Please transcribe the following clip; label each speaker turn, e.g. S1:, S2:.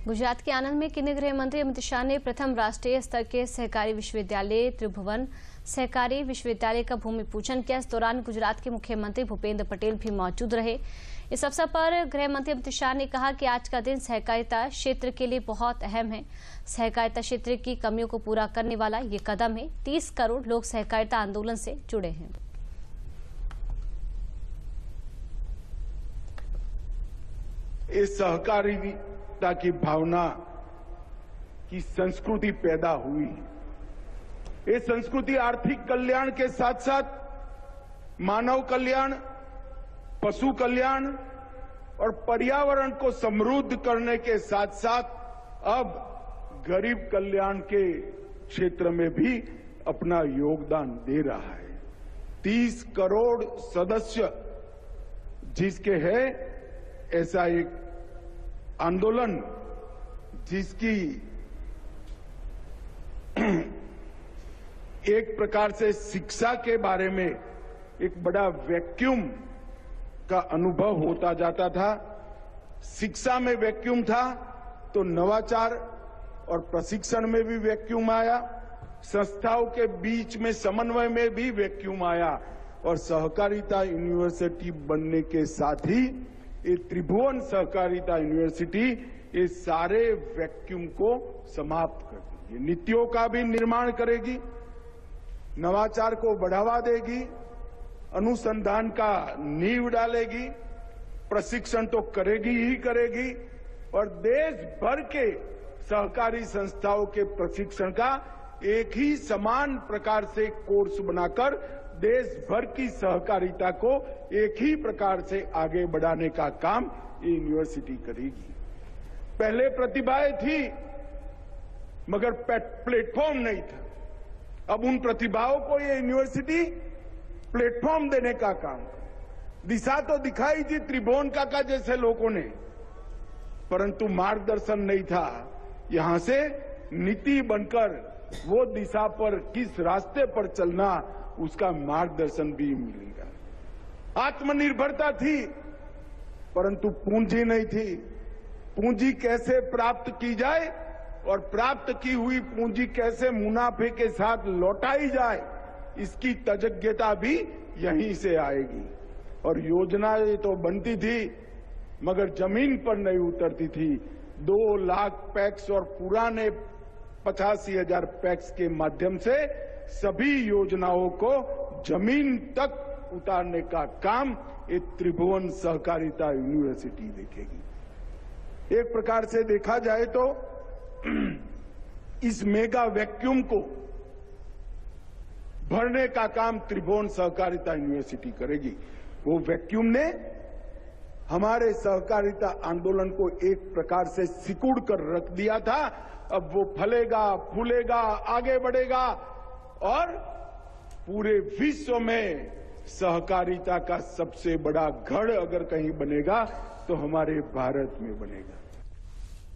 S1: गुजरात के आनंद में केंद्रीय गृह मंत्री अमित शाह ने प्रथम राष्ट्रीय स्तर के सहकारी विश्वविद्यालय त्रिभुवन सहकारी विश्वविद्यालय का भूमि पूजन किया। इस दौरान गुजरात के मुख्यमंत्री भूपेंद्र पटेल भी मौजूद रहे। इस अवसर पर गृह मंत्री अमित शाह ने कहा कि आज का दिन सहकारिता क्षेत्र के लिए बहुत अहम है। सहकारिता क्षेत्र की कमियों को पूरा करने वाला ये कदम है। 30 करोड़ लोग सहकारिता आंदोलन से जुड़े हैं।
S2: इस सहकारिता की भावना की संस्कृति पैदा हुई। ये संस्कृति आर्थिक कल्याण के साथ साथ मानव कल्याण, पशु कल्याण और पर्यावरण को समृद्ध करने के साथ साथ अब गरीब कल्याण के क्षेत्र में भी अपना योगदान दे रहा है। 30 करोड़ सदस्य जिसके है, ऐसा एक आंदोलन जिसकी एक प्रकार से शिक्षा के बारे में एक बड़ा वैक्यूम का अनुभव होता जाता था। शिक्षा में वैक्यूम था तो नवाचार और प्रशिक्षण में भी वैक्यूम आया, संस्थाओं के बीच में समन्वय में भी वैक्यूम आया और सहकारिता यूनिवर्सिटी बनने के साथ ही ये त्रिभुवन सहकारिता यूनिवर्सिटी ये सारे वैक्यूम को समाप्त कर देगी। नीतियों का भी निर्माण करेगी, नवाचार को बढ़ावा देगी, अनुसंधान का नींव डालेगी, प्रशिक्षण तो करेगी ही करेगी और देश भर के सहकारी संस्थाओं के प्रशिक्षण का एक ही समान प्रकार से कोर्स बनाकर देश भर की सहकारिता को एक ही प्रकार से आगे बढ़ाने का काम ये यूनिवर्सिटी करेगी। पहले प्रतिभाएं थी मगर प्लेटफॉर्म नहीं था। अब उन प्रतिभाओं को ये यूनिवर्सिटी प्लेटफॉर्म देने का काम करे। दिशा तो दिखाई थी त्रिभुवन काका जैसे लोगों ने, परंतु मार्गदर्शन नहीं था। यहां से नीति बनकर वो दिशा पर किस रास्ते पर चलना उसका मार्गदर्शन भी मिलेगा। आत्मनिर्भरता थी परंतु पूंजी नहीं थी। पूंजी कैसे प्राप्त की जाए और प्राप्त की हुई पूंजी कैसे मुनाफे के साथ लौटाई जाए, इसकी तज्ञता भी यहीं से आएगी। और योजनाएं तो बनती थी मगर जमीन पर नहीं उतरती थी। 2 लाख पैक्स और पुराने 85,000 पैक्स के माध्यम से सभी योजनाओं को जमीन तक उतारने का काम ये त्रिभुवन सहकारिता यूनिवर्सिटी देखेगी। एक प्रकार से देखा जाए तो इस मेगा वैक्यूम को भरने का काम त्रिभुवन सहकारिता यूनिवर्सिटी करेगी। वो वैक्यूम ने हमारे सहकारिता आंदोलन को एक प्रकार से सिकुड़ कर रख दिया था। अब वो फलेगा, फूलेगा, आगे बढ़ेगा और पूरे विश्व में सहकारिता का सबसे बड़ा गढ़ अगर कहीं बनेगा तो हमारे भारत में बनेगा।